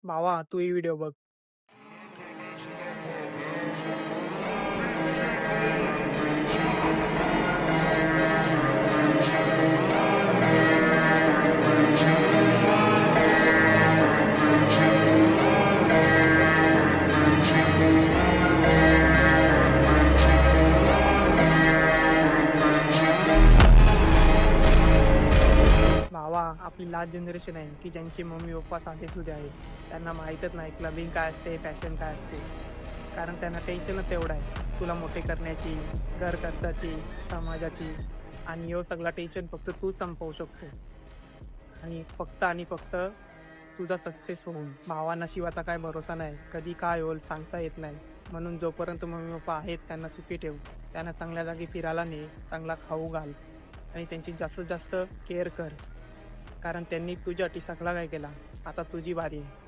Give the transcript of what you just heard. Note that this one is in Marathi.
भावा तू ही व्हिडिओ बघ. भावा आपली लास्ट जनरेशन आहे की ज्यांची मम्मी पप्पा साधेसुधे आहेत. त्यांना माहीतच नाही क्लबिंग काय असते, फॅशन काय असते. कारण त्यांना टेन्शनच तेवढं आहे तुला मोठे करण्याची, घर खर्चाची, समाजाची. आणि ह्यो सगळा टेन्शन फक्त तू संपवू शकतो. आणि फक्त तुझा सक्सेस होऊन. भावा नशिबाचा काय भरोसा नाही, कधी काय होईल सांगता येत नाही. म्हणून जोपर्यंत मम्मी पप्पा आहेत त्यांना सुखी ठेव. त्यांना चांगल्या जागी फिरायला ने, चांगला खाऊ घाल आणि त्यांची जास्तीत जास्त केअर कर. कारण त्यांनी तुझ्यासाठी सगळा काय केला. आता तुझी बारी आहे.